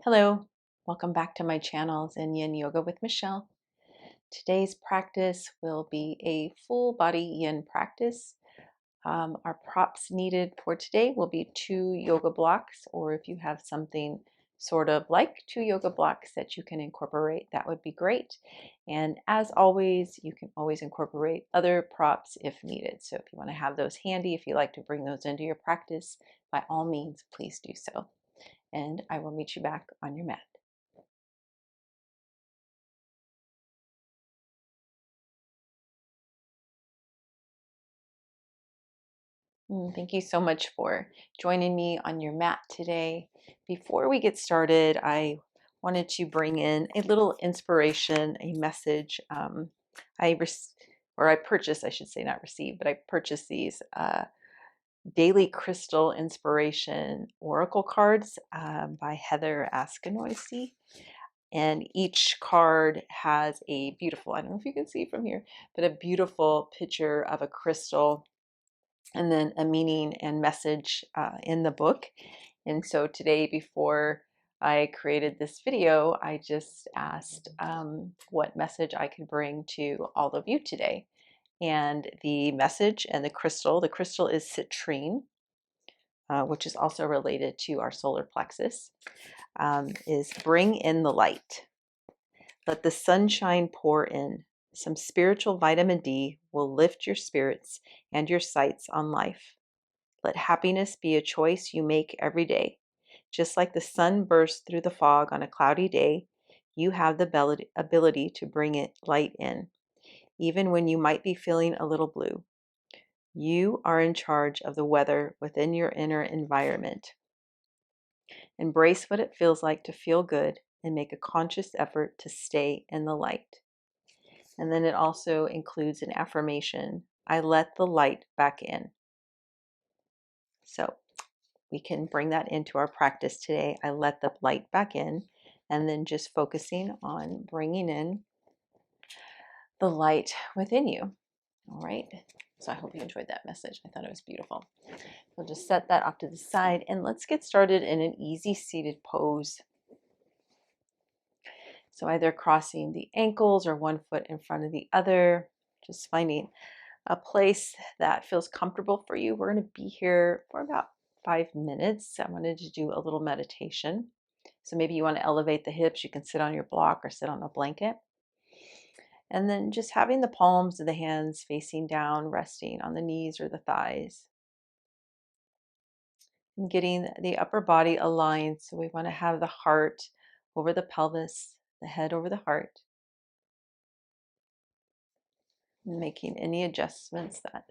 Hello, welcome back to my channel in Yin Yoga with Michelle. Today's practice will be a full body yin practice. Our props needed for today will be 2 yoga blocks, or if you have something sort of like 2 yoga blocks that you can incorporate, that would be great. And as always, you can always incorporate other props if needed. So if you want to have those handy, if you like to bring those into your practice, by all means, please do so. And I will meet you back on your mat. Thank you so much for joining me on your mat today. Before we get started, I wanted to bring in a little inspiration, a message. I purchased, I should say, not received, but I purchased these daily crystal inspiration oracle cards by Heather Askinoisi. And each card has a beautiful, I don't know if you can see from here, but a beautiful picture of a crystal and then a meaning and message in the book. And so today, before I created this video, I just asked what message I could bring to all of you today. And the message and the crystal is citrine, which is also related to our solar plexus, is bring in the light. Let the sunshine pour in. Some spiritual vitamin D will lift your spirits and your sights on life. Let happiness be a choice you make every day. Just like the sun bursts through the fog on a cloudy day, you have the ability to bring it light in, even when you might be feeling a little blue. You are in charge of the weather within your inner environment. Embrace what it feels like to feel good and make a conscious effort to stay in the light. And then it also includes an affirmation: I let the light back in. So we can bring that into our practice today. I let the light back in, and then just focusing on bringing in the light within you. All right. So I hope you enjoyed that message. I thought it was beautiful. We'll just set that off to the side and let's get started in an easy seated pose. So either crossing the ankles or one foot in front of the other, just finding a place that feels comfortable for you. We're going to be here for about 5 minutes. I wanted to do a little meditation. So maybe you want to elevate the hips. You can sit on your block or sit on a blanket. And then just having the palms of the hands facing down, resting on the knees or the thighs. And getting the upper body aligned. So we want to have the heart over the pelvis, the head over the heart. And making any adjustments that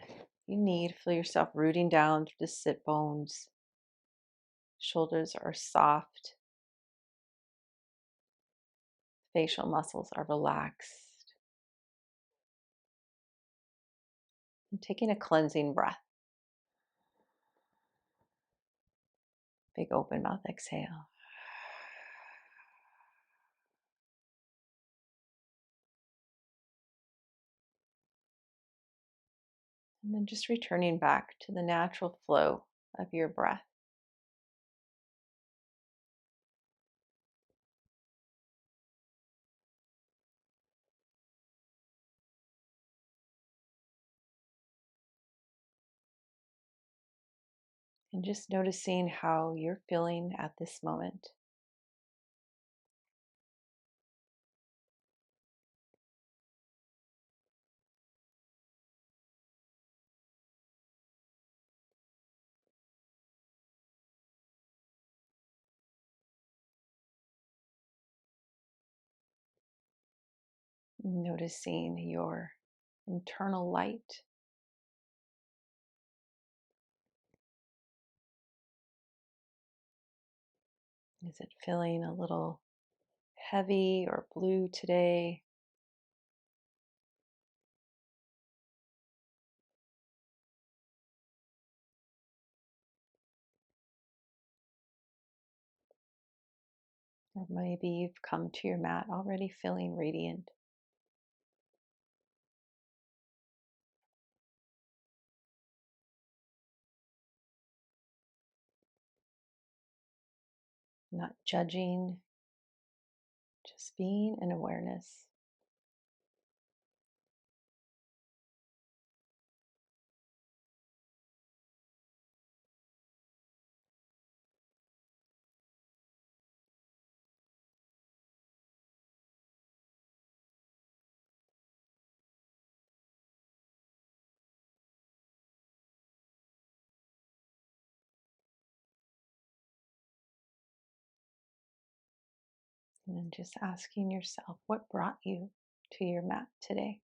you need. Feel yourself rooting down through the sit bones. Shoulders are soft. Facial muscles are relaxed. And taking a cleansing breath. Big open mouth exhale. And then just returning back to the natural flow of your breath. And just noticing how you're feeling at this moment. Noticing your internal light. Is it feeling a little heavy or blue today? Or maybe you've come to your mat already feeling radiant. not judging, just being in awareness. And then just asking yourself, what brought you to your mat today?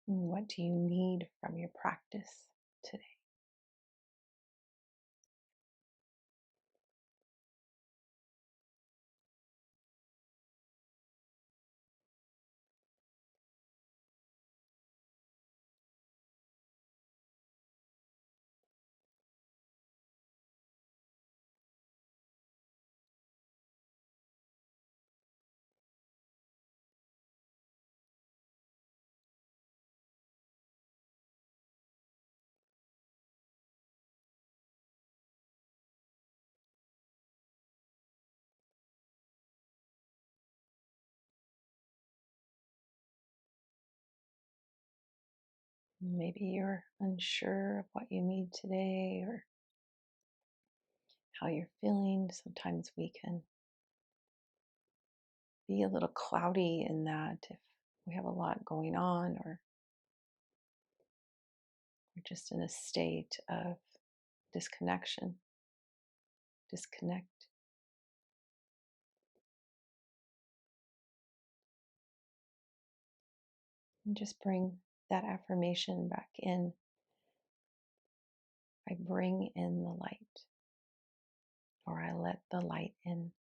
And what do you need from your practice today? Maybe you're unsure of what you need today or how you're feeling. Sometimes we can be a little cloudy in that if we have a lot going on or we're just in a state of disconnection, disconnect. And just bring that affirmation back in. I bring in the light, or I let the light in.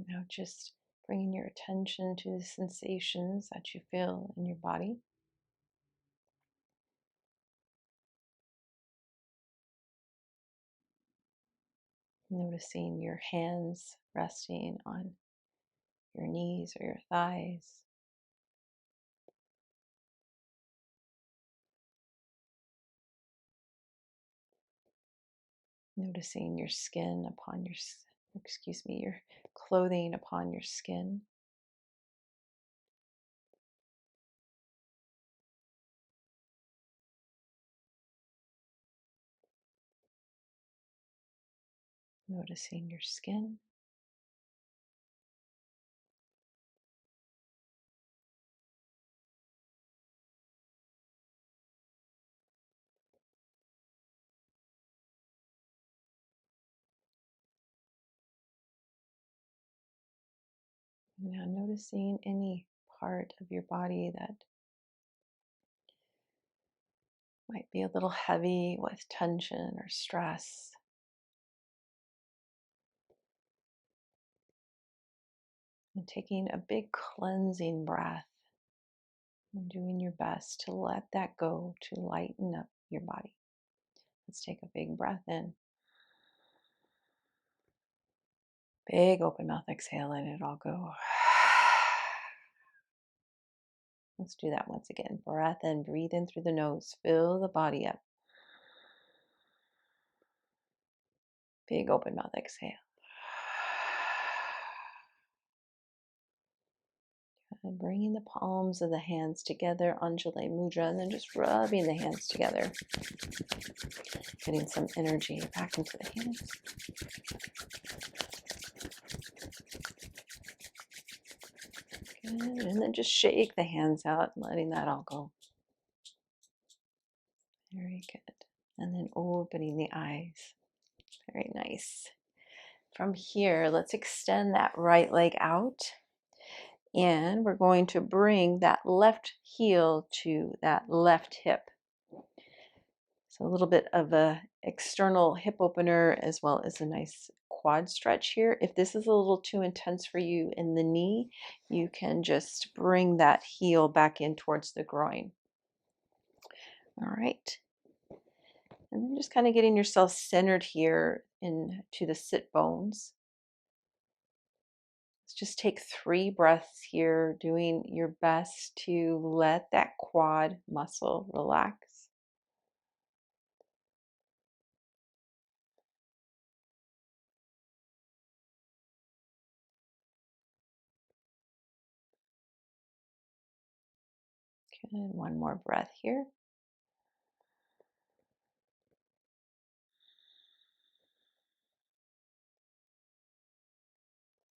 Now just bringing your attention to the sensations that you feel in your body. Noticing your hands resting on your knees or your thighs. Noticing your skin upon your clothing upon your skin. Noticing your skin. Now noticing any part of your body that might be a little heavy with tension or stress. And taking a big cleansing breath and doing your best to let that go, to lighten up your body. Let's take a big breath in. Big open mouth exhale, let it all go. Let's do that once again. Breath in, breathe in through the nose, fill the body up. Big open mouth exhale. And bringing the palms of the hands together, Anjali Mudra, and then just rubbing the hands together. Getting some energy back into the hands. Good. And then just shake the hands out, letting that all go. Very good. And then opening the eyes. Very nice. from here, let's extend that right leg out. And we're going to bring that left heel to that left hip. So a little bit of a external hip opener as well as a nice quad stretch here. If this is a little too intense for you in the knee, you can just bring that heel back in towards the groin. All right. And then just kind of getting yourself centered here into the sit bones. Let's just take 3 breaths here, doing your best to let that quad muscle relax. Okay, and one more breath here.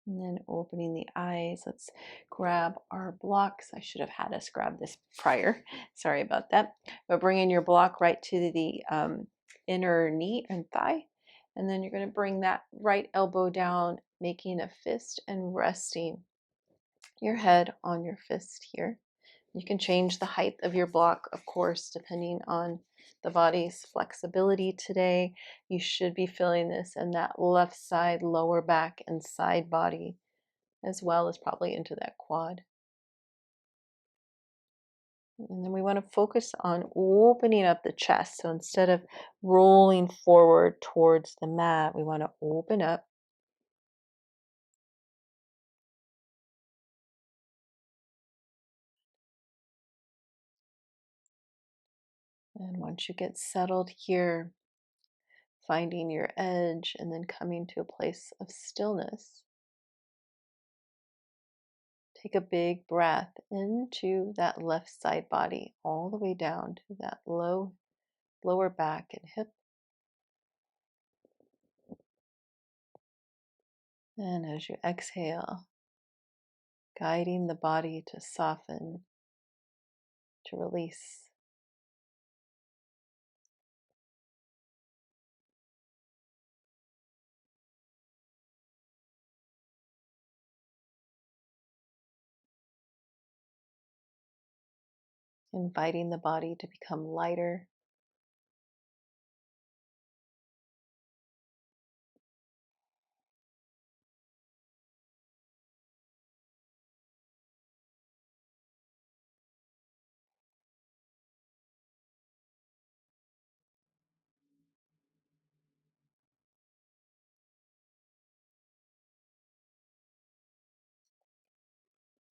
And then opening the eyes, let's grab our blocks. I should have had us grab this prior. Sorry about that. But bringing your block right to the inner knee and thigh. And then you're going to bring that right elbow down, making a fist and resting your head on your fist here. You can change the height of your block, of course, depending on the body's flexibility today. You should be feeling this in that left side, lower back, and side body, as well as probably into that quad. And then we want to focus on opening up the chest. So instead of rolling forward towards the mat, we want to open up. And once you get settled here, finding your edge and then coming to a place of stillness. Take a big breath into that left side body, all the way down to that lower back and hip. And as you exhale, guiding the body to soften, to release. Inviting the body to become lighter.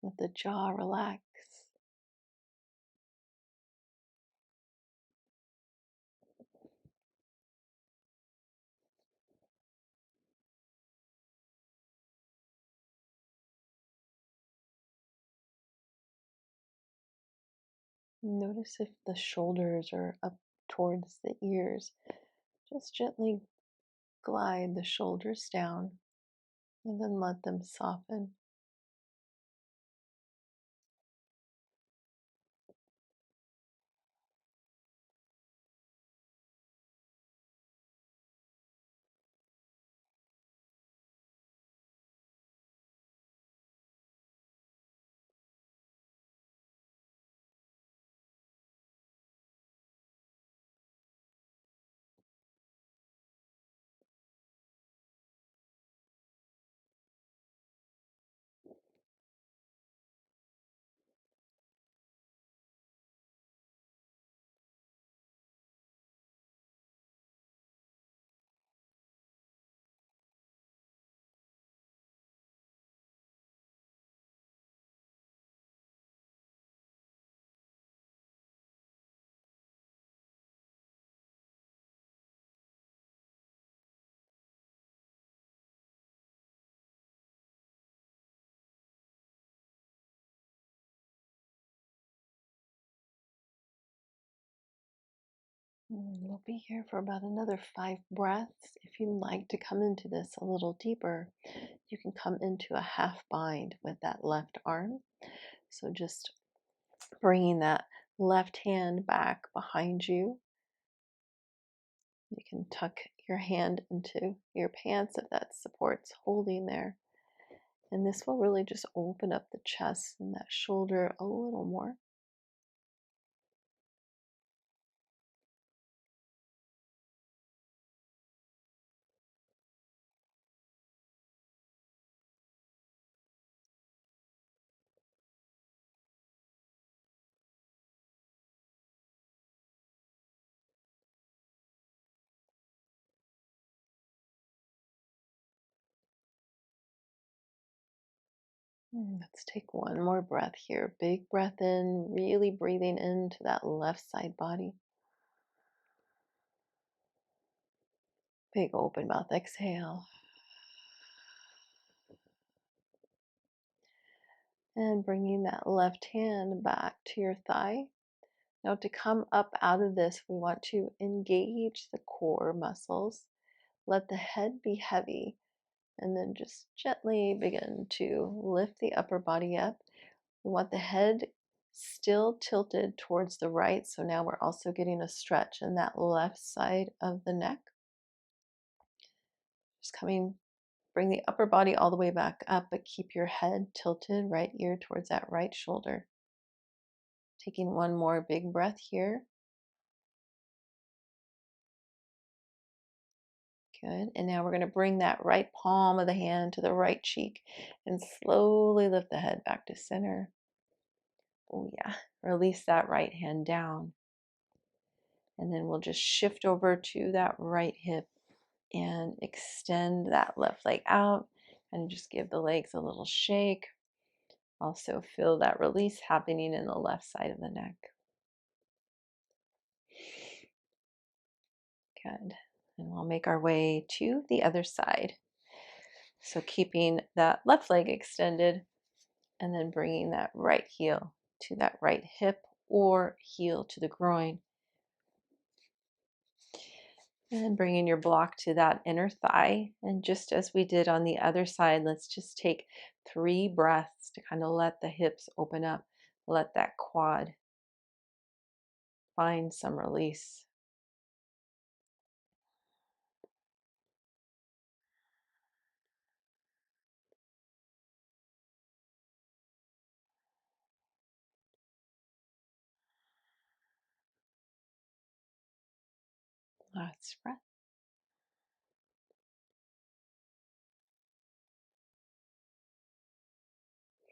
Let the jaw relax. Notice if the shoulders are up towards the ears. Just gently glide the shoulders down and then let them soften. We'll be here for about another 5 breaths. If you'd like to come into this a little deeper, you can come into a half bind with that left arm. So just bringing that left hand back behind you, You can tuck your hand into your pants if that supports holding there. And this will really just open up the chest and that shoulder a little more. Let's take one more breath here. Big breath in, really breathing into that left side body. Big open mouth exhale. And bringing that left hand back to your thigh. Now, to come up out of this, we want to engage the core muscles. Let the head be heavy, and then just gently begin to lift the upper body up. We want the head still tilted towards the right, so now we're also getting a stretch in that left side of the neck. Just bring the upper body all the way back up, but keep your head tilted, right ear towards that right shoulder. Taking one more big breath here. Good. And now we're going to bring that right palm of the hand to the right cheek and slowly lift the head back to center. Oh, yeah. Release that right hand down. And then we'll just shift over to that right hip and extend that left leg out and just give the legs a little shake. Also feel that release happening in the left side of the neck. Good. And we'll make our way to the other side. So keeping that left leg extended and then bringing that right heel to that right hip or heel to the groin. And bringing your block to that inner thigh. And just as we did on the other side, let's just take 3 breaths to kind of let the hips open up. Let that quad find some release. Last breath.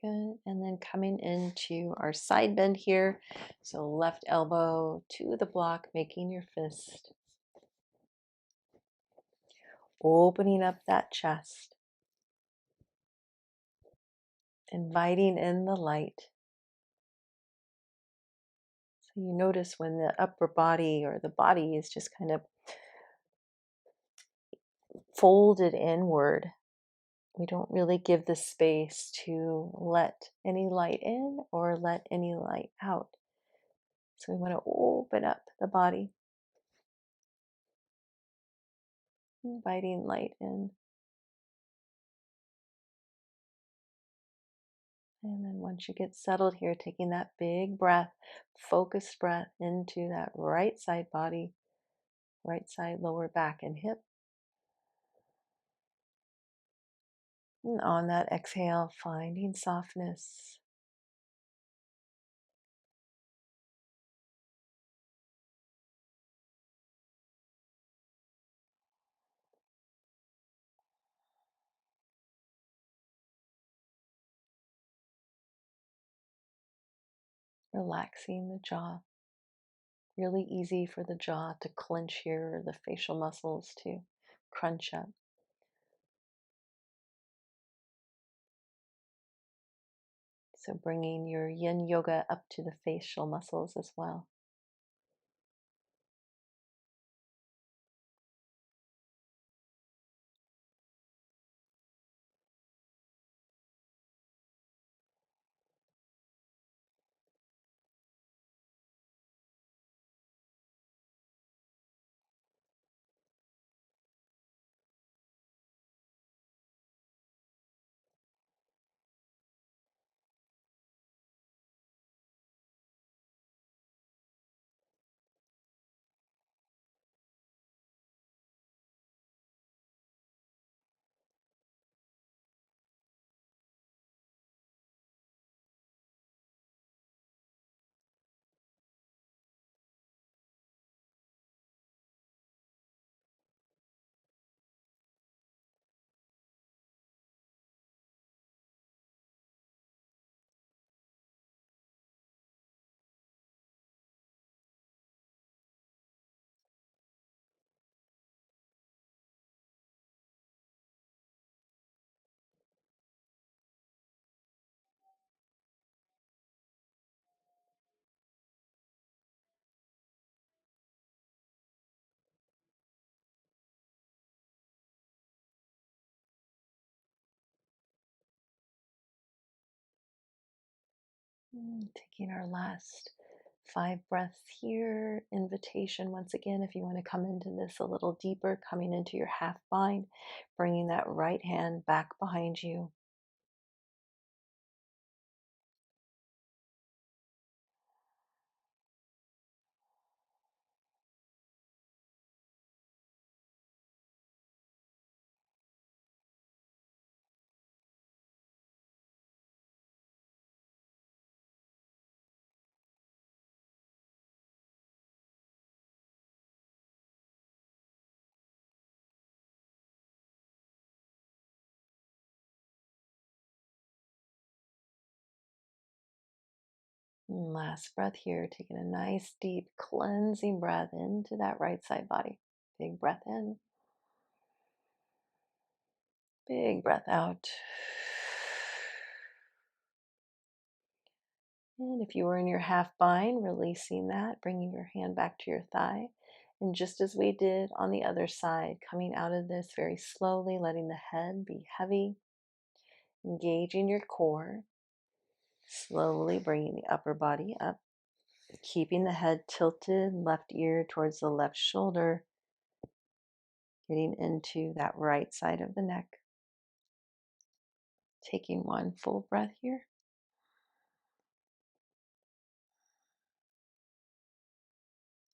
Good. And then coming into our side bend here. So left elbow to the block, making your fist. Opening up that chest. Inviting in the light. So you notice when the upper body or the body is just kind of folded inward. We don't really give the space to let any light in or let any light out. So we want to open up the body, inviting light in. And then once you get settled here, taking that big breath, focused breath into that right side body, right side lower back and hip. And on that exhale, finding softness. Relaxing the jaw. Really easy for the jaw to clench here, the facial muscles to crunch up. So bringing your Yin Yoga up to the facial muscles as well. Taking our last 5 breaths here. Invitation once again, if you want to come into this a little deeper, coming into your half bind, bringing that right hand back behind you. And last breath here, taking a nice deep cleansing breath into that right side body. Big breath in, big breath out. And if you were in your half bind, releasing that, bringing your hand back to your thigh. And just as we did on the other side, coming out of this very slowly, letting the head be heavy, engaging your core, slowly bringing the upper body up, keeping the head tilted, left ear towards the left shoulder, getting into that right side of the neck. Taking one full breath here.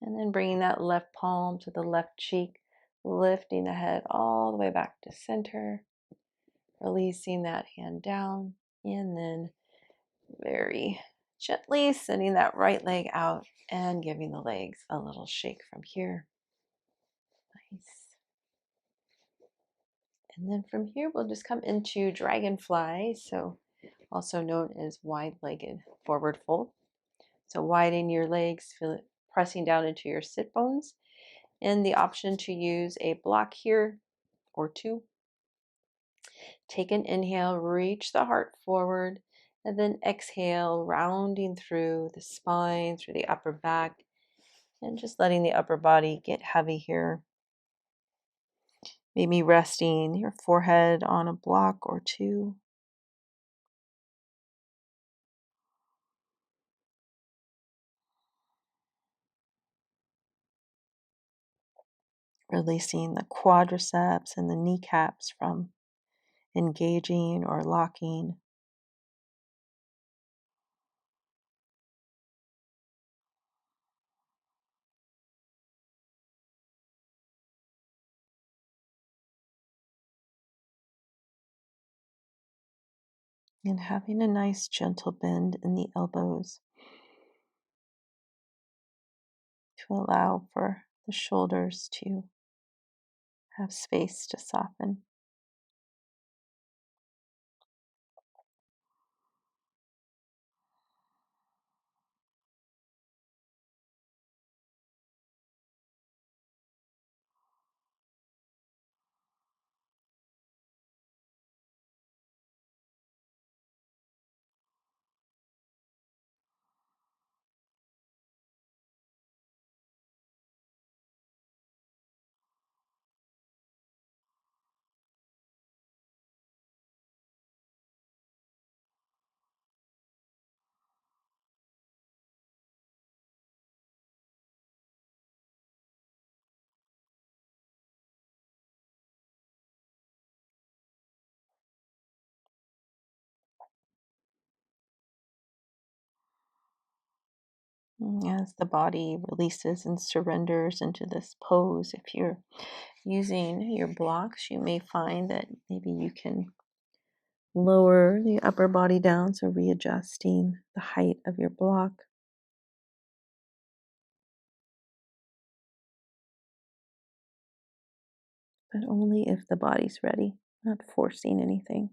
And then bringing that left palm to the left cheek, lifting the head all the way back to center, releasing that hand down, and then very gently sending that right leg out and giving the legs a little shake from here. Nice. And then from here, we'll just come into Dragonfly, so also known as wide-legged forward fold. So widen your legs, feel it pressing down into your sit bones, and the option to use a block here or two. Take an inhale, reach the heart forward, and then exhale, rounding through the spine, through the upper back, and just letting the upper body get heavy here. Maybe resting your forehead on a block or two. Releasing the quadriceps and the kneecaps from engaging or locking. And having a nice gentle bend in the elbows to allow for the shoulders to have space to soften. As the body releases and surrenders into this pose, if you're using your blocks, you may find that maybe you can lower the upper body down, so readjusting the height of your block. But only if the body's ready, not forcing anything.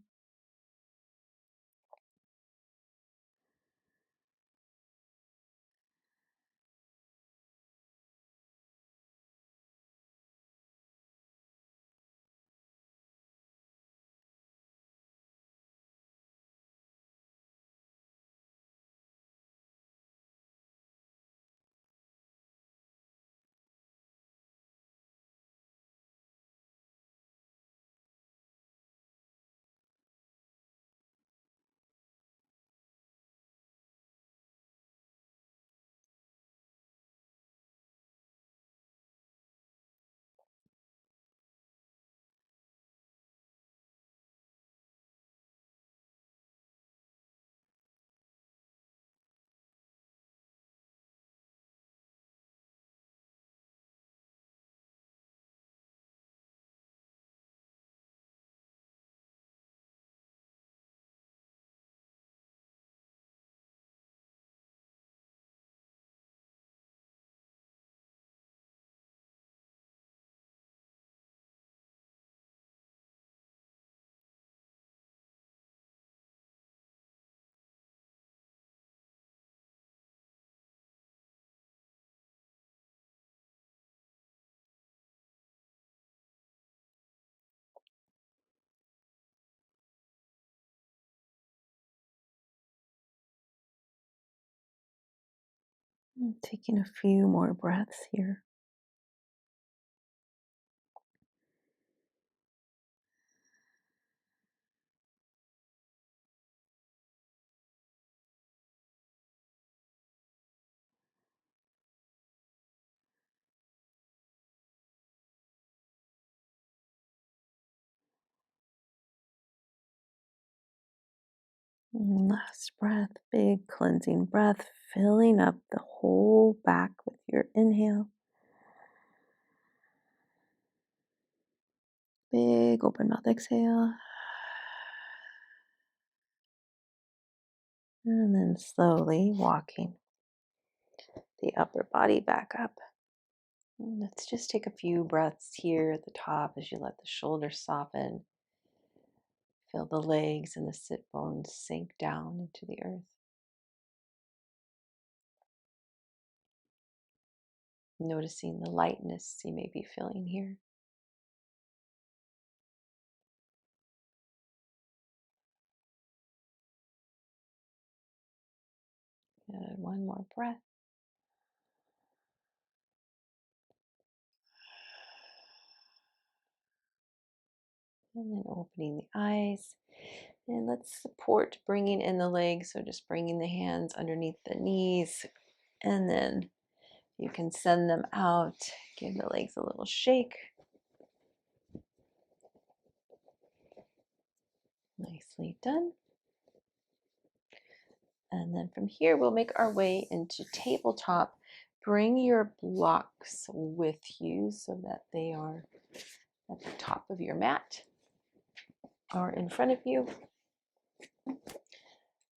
Taking a few more breaths here. Last breath, big cleansing breath, filling up the whole back with your inhale. Big open mouth exhale. And then slowly walking the upper body back up. And let's just take a few breaths here at the top as you let the shoulders soften. Feel the legs and the sit bones sink down into the earth. Noticing the lightness you may be feeling here. Good. One more breath. And then opening the eyes. And let's support bringing in the legs. So just bringing the hands underneath the knees. And then you can send them out. Give the legs a little shake. Nicely done. And then from here, we'll make our way into tabletop. Bring your blocks with you so that they are at the top of your mat or in front of you.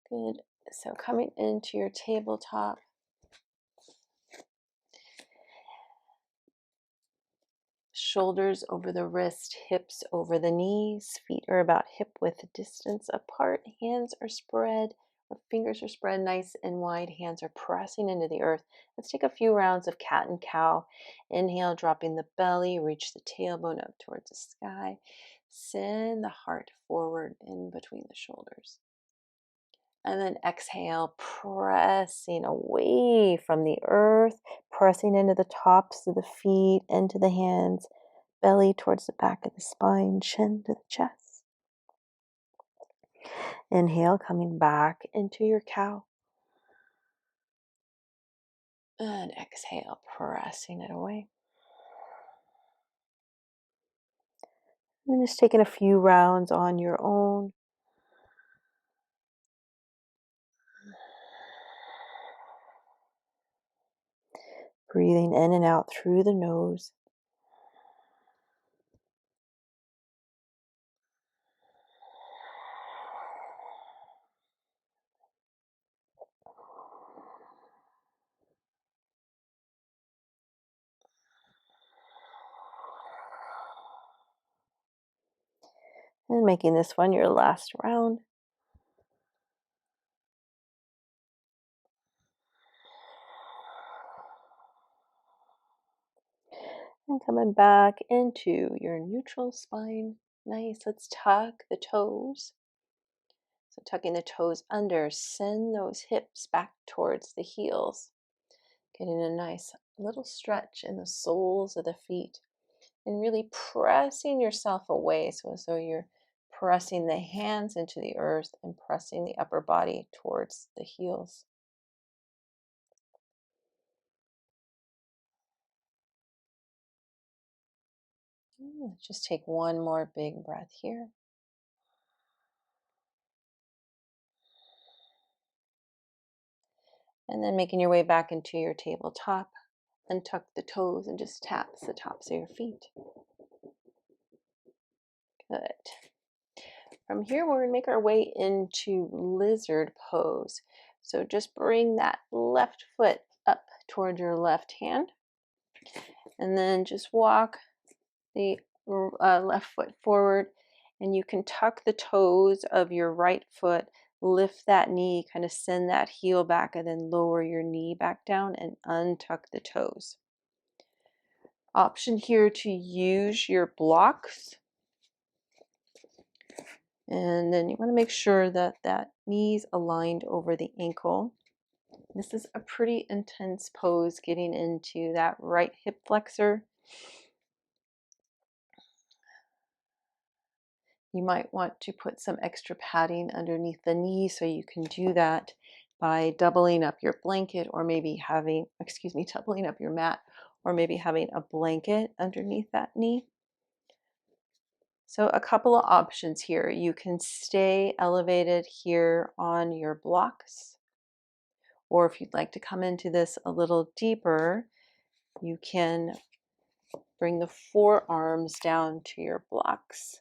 Good. So coming into your tabletop, shoulders over the wrist, hips over the knees, feet are about hip width distance apart, hands are spread, or fingers are spread nice and wide, hands are pressing into the earth. Let's take a few rounds of cat and cow. Inhale, dropping the belly, reach the tailbone up towards the sky. Send the heart forward in between the shoulders. And then exhale, pressing away from the earth, pressing into the tops of the feet, into the hands, belly towards the back of the spine, chin to the chest. Inhale, coming back into your cow. And exhale, pressing it away. And just taking a few rounds on your own. Breathing in and out through the nose. And making this one your last round. And coming back into your neutral spine. Nice. Let's tuck the toes. So tucking the toes under, send those hips back towards the heels. Getting a nice little stretch in the soles of the feet. And really pressing yourself away. So as though you're pressing the hands into the earth and pressing the upper body towards the heels. Let's just take one more big breath here. And then making your way back into your tabletop. Untuck the toes and just taps the tops of your feet. Good. From here, we're going to make our way into lizard pose. So just bring that left foot up toward your left hand. And then just walk the left foot forward. And you can tuck the toes of your right foot, lift that knee, kind of send that heel back, and then lower your knee back down and untuck the toes. Option here to use your blocks. And then you want to make sure that that knee's aligned over the ankle. This is a pretty intense pose, getting into that right hip flexor. You might want to put some extra padding underneath the knee, so you can do that by doubling up your blanket, or maybe having, doubling up your mat, or maybe having a blanket underneath that knee. So a couple of options here. You can stay elevated here on your blocks, or if you'd like to come into this a little deeper, you can bring the forearms down to your blocks.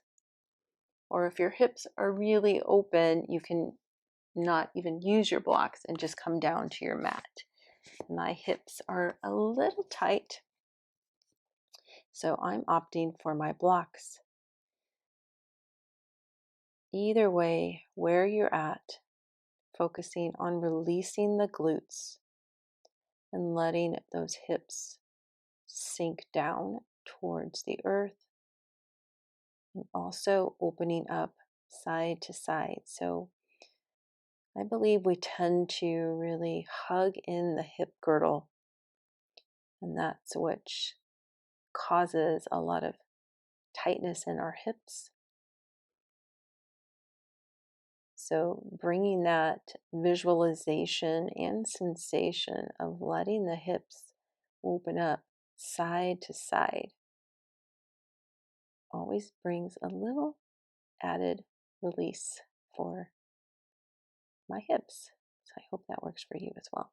Or if your hips are really open, you can not even use your blocks and just come down to your mat. My hips are a little tight, so I'm opting for my blocks. Either way, where you're at, focusing on releasing the glutes and letting those hips sink down towards the earth, and also opening up side to side. So I believe we tend to really hug in the hip girdle, and that's which causes a lot of tightness in our hips. So bringing that visualization and sensation of letting the hips open up side to side always brings a little added release for my hips. So I hope that works for you as well.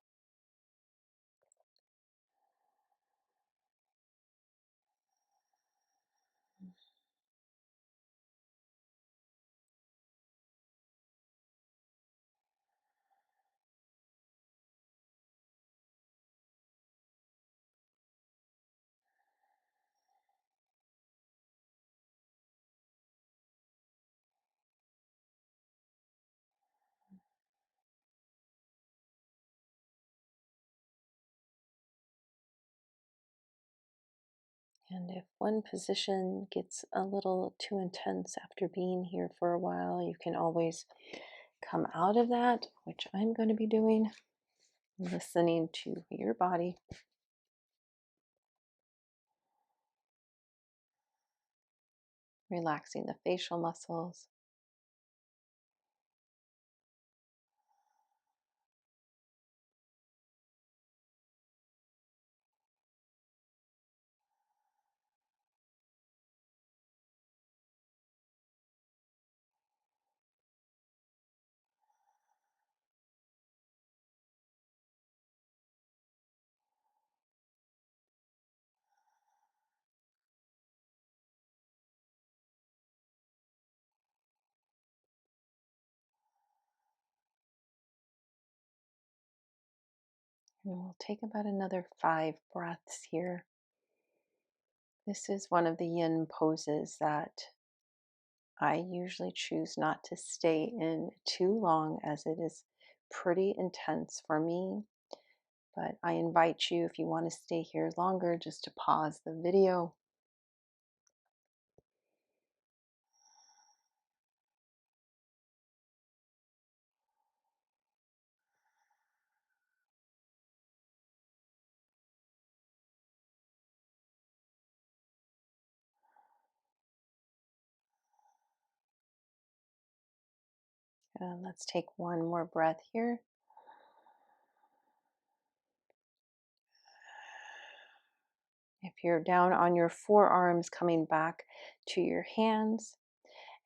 And if one position gets a little too intense after being here for a while, you can always come out of that, which I'm going to be doing, listening to your body. Relaxing the facial muscles. And we'll take about another 5 breaths here. This is one of the yin poses that I usually choose not to stay in too long, as it is pretty intense for me. But I invite you, if you want to stay here longer, just to pause the video. Let's take one more breath here. If you're down on your forearms, coming back to your hands,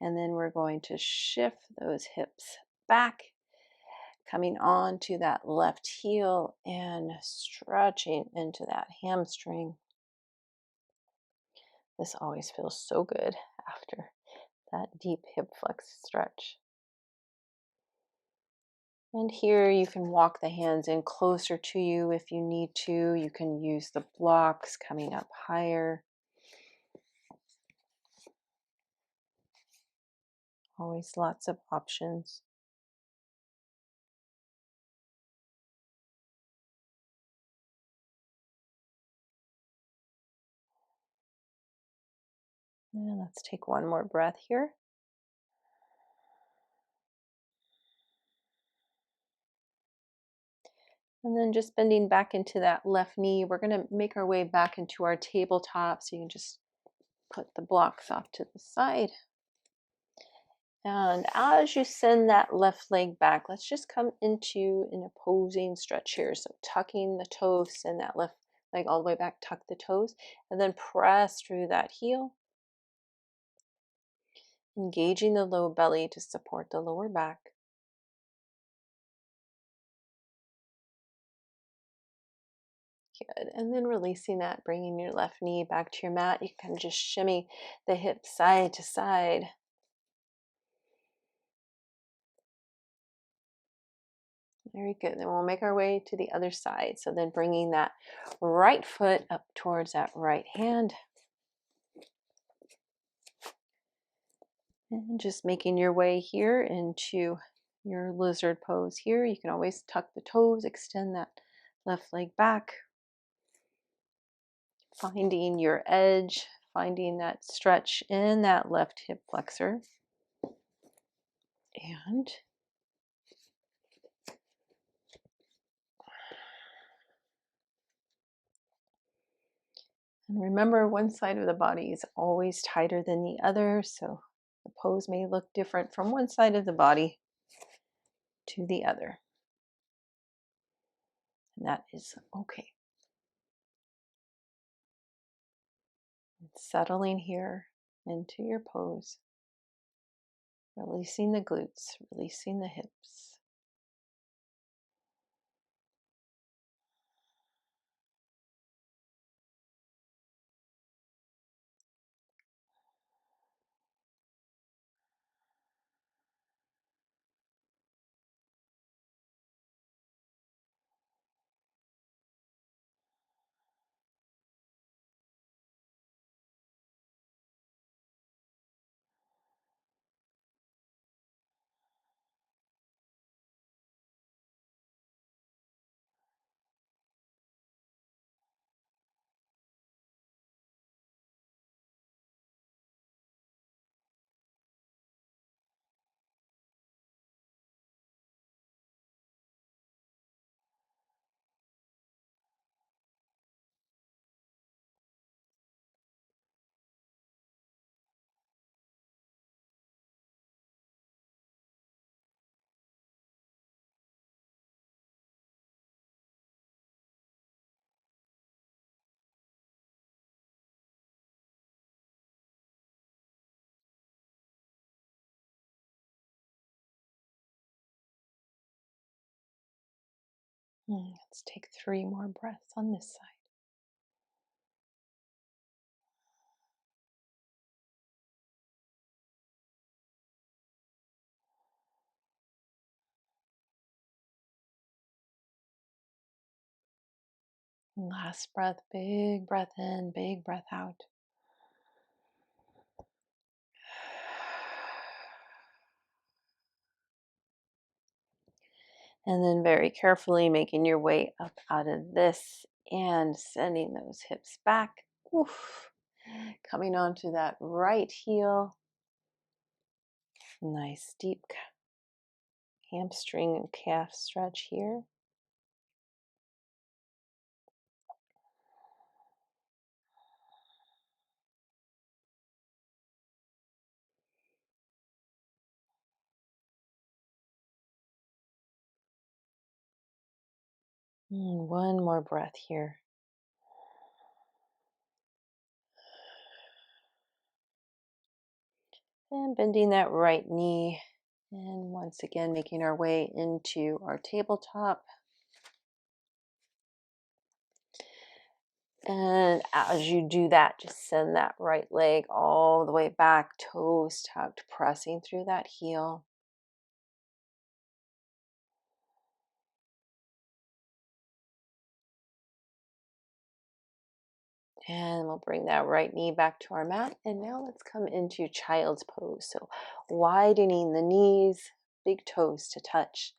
and then we're going to shift those hips back, coming on to that left heel and stretching into that hamstring. This always feels so good after that deep hip flex stretch. And here you can walk the hands in closer to you if you need to. You can use the blocks coming up higher. Always lots of options. And let's take one more breath here. And then just bending back into that left knee, we're going to make our way back into our tabletop. So you can just put the blocks off to the side. And as you send that left leg back, let's just come into an opposing stretch here. So tucking the toes, send that left leg all the way back, tuck the toes, and then press through that heel. Engaging the low belly to support the lower back. Good. And then releasing that, bringing your left knee back to your mat. You can just shimmy the hips side to side. Very good. Then we'll make our way to the other side. So then bringing that right foot up towards that right hand. And just making your way here into your lizard pose here. You can always tuck the toes, extend that left leg back. Finding your edge, finding that stretch in that left hip flexor. And remember, one side of the body is always tighter than the other, so the pose may look different from one side of the body to the other. And that is okay. Settling here into your pose, releasing the glutes, releasing the hips. Let's take 3 more breaths on this side. Last breath, big breath in, big breath out. And then very carefully making your way up out of this and sending those hips back. Oof. Coming onto that right heel. Nice deep hamstring and calf stretch here. One more breath here. And bending that right knee. And once again, making our way into our tabletop. And as you do that, just send that right leg all the way back, toes tucked, pressing through that heel. And we'll bring that right knee back to our mat. And now let's come into child's pose. So widening the knees, big toes to touch.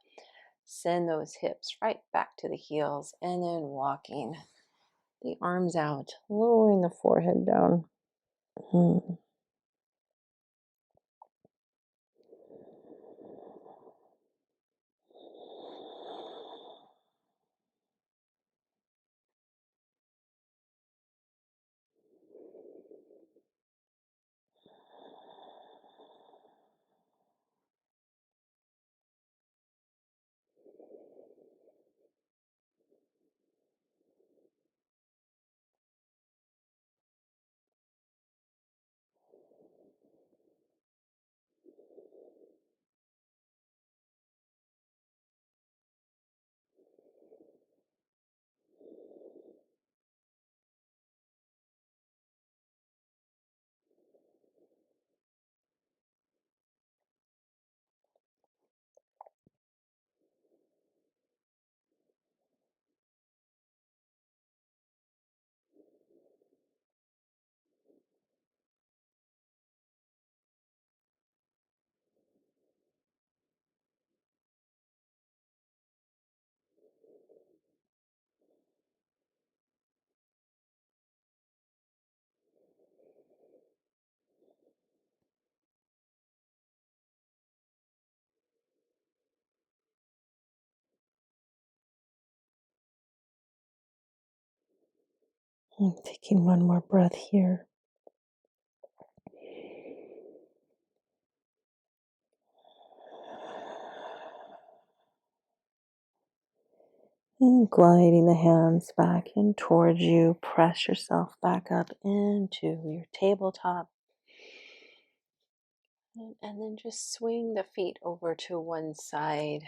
Send those hips right back to the heels. And then walking the arms out, lowering the forehead down. And taking one more breath here. And gliding the hands back in towards you, press yourself back up into your tabletop. And then just swing the feet over to one side.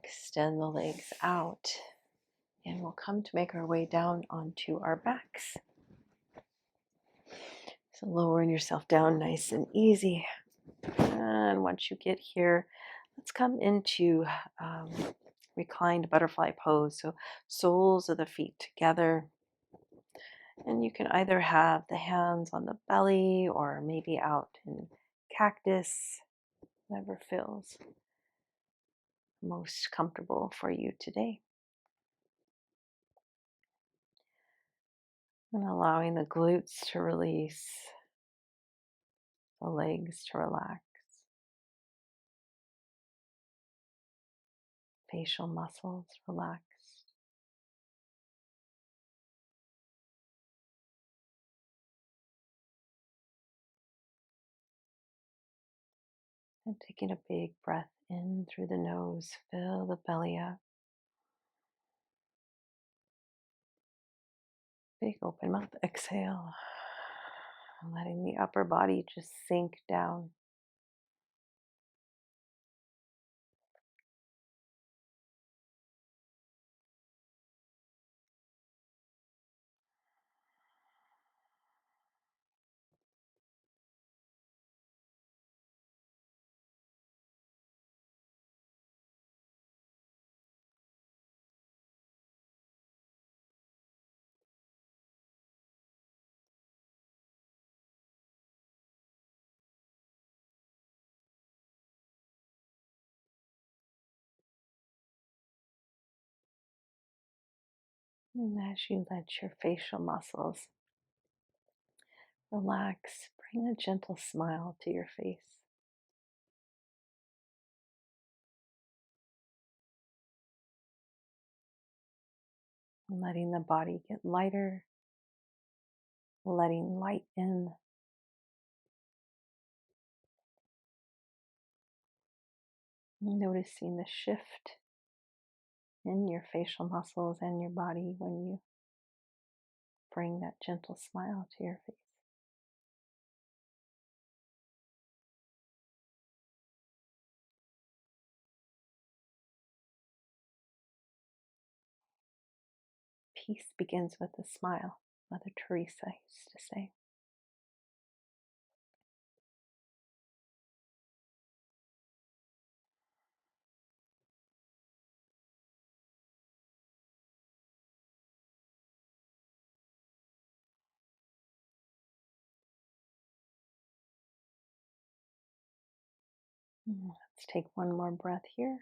Extend the legs out. And we'll come to make our way down onto our backs. So lowering yourself down nice and easy. And once you get here, let's come into reclined butterfly pose. So soles of the feet together. And you can either have the hands on the belly or maybe out in cactus, whatever feels most comfortable for you today. And allowing the glutes to release, the legs to relax, facial muscles relax. And taking a big breath in through the nose, fill the belly up. Big open mouth, exhale. Letting the upper body just sink down. And as you let your facial muscles relax, bring a gentle smile to your face. And letting the body get lighter, letting light in. Noticing the shift in your facial muscles and your body when you bring that gentle smile to your face. Peace begins with a smile, Mother Teresa used to say. Let's take one more breath here.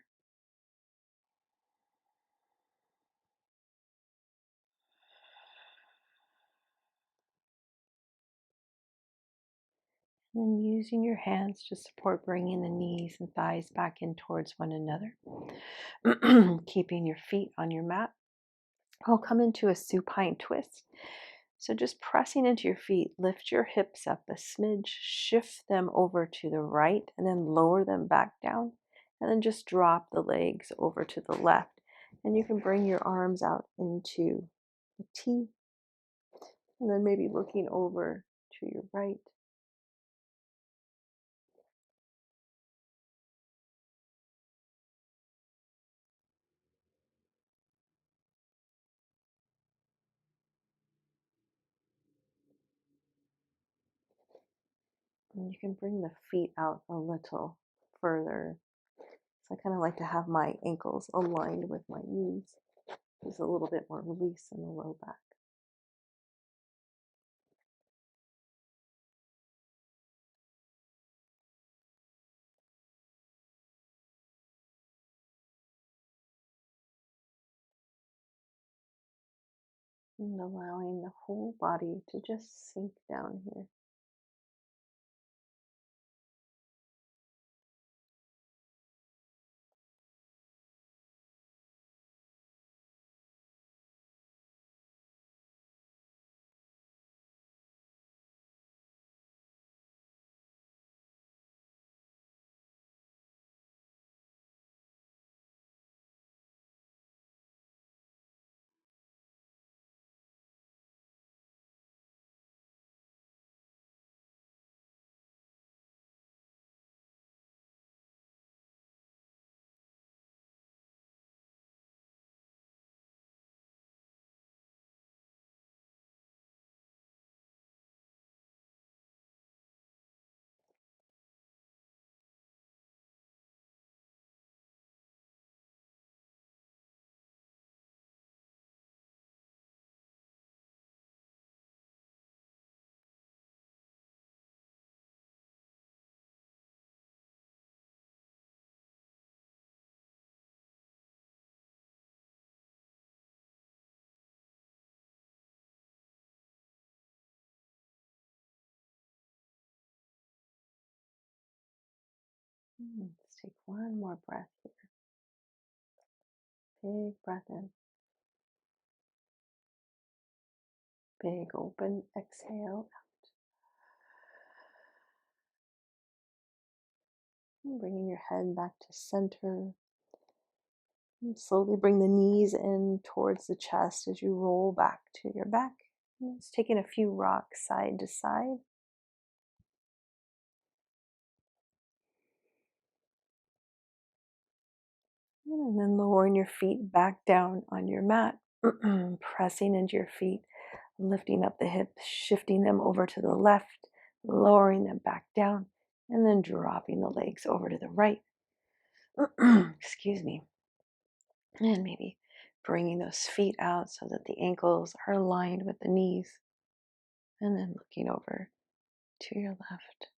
And then using your hands to support, bringing the knees and thighs back in towards one another. Keeping your feet on your mat. I'll come into a supine twist. So just pressing into your feet, lift your hips up a smidge, shift them over to the right, and then lower them back down. And then just drop the legs over to the left. And you can bring your arms out into a T. And then maybe looking over to your right. And you can bring the feet out a little further. So I kind of like to have my ankles aligned with my knees. There's a little bit more release in the low back. And allowing the whole body to just sink down here. Let's take one more breath here. Big breath in. Big open exhale. And bringing your head back to center. And slowly bring the knees in towards the chest as you roll back to your back. And just taking a few rocks side to side. And then lowering your feet back down on your mat. Pressing into your feet. Lifting up the hips, shifting them over to the left, lowering them back down, and then dropping the legs over to the right. Excuse me. And maybe bringing those feet out so that the ankles are aligned with the knees. And then looking over to your left.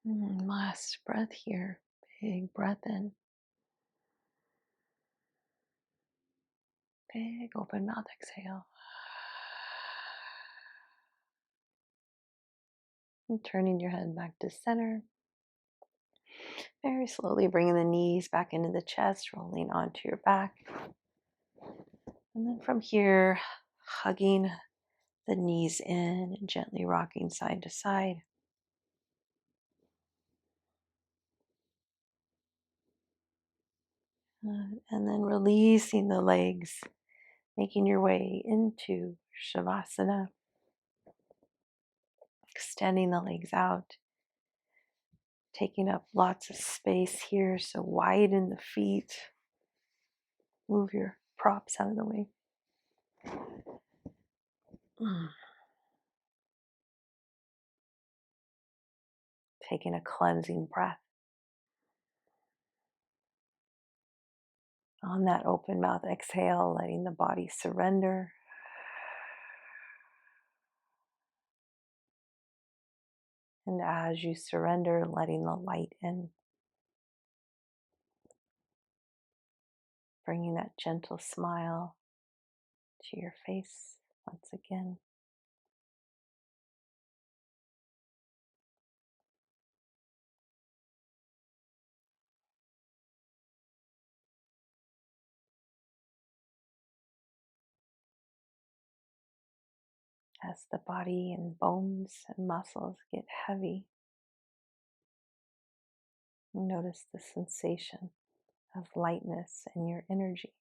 Last breath here. Big breath in. Big open mouth exhale. And turning your head back to center. Very slowly bringing the knees back into the chest, rolling onto your back. And then from here, hugging the knees in and gently rocking side to side. And then releasing the legs, making your way into Shavasana. Extending the legs out, taking up lots of space here. So widen the feet. Move your props out of the way. Taking a cleansing breath. On that open mouth exhale, letting the body surrender. And as you surrender, letting the light in. Bringing that gentle smile to your face once again. As the body and bones and muscles get heavy, notice the sensation of lightness in your energy.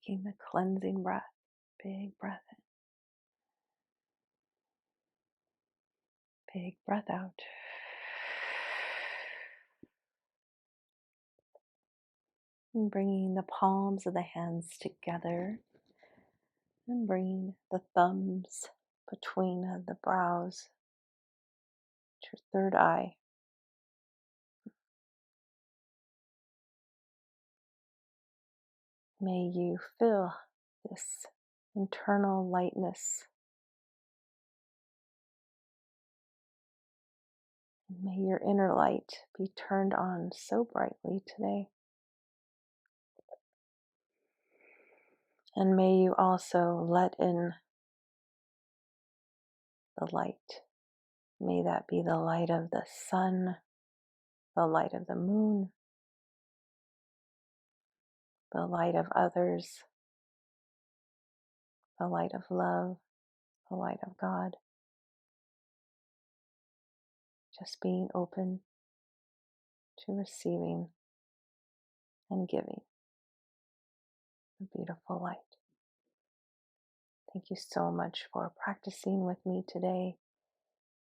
Taking the cleansing breath, big breath in, big breath out. And bringing the palms of the hands together and bringing the thumbs between the brows to your third eye. May you feel this internal lightness. May your inner light be turned on so brightly today. And may you also let in the light. May that be the light of the sun, the light of the moon, the light of others, the light of love, the light of God. Just being open to receiving and giving a beautiful light. Thank you so much for practicing with me today.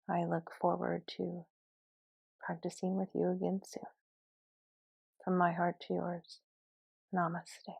I look forward to practicing with you again soon. From my heart to yours, namaste.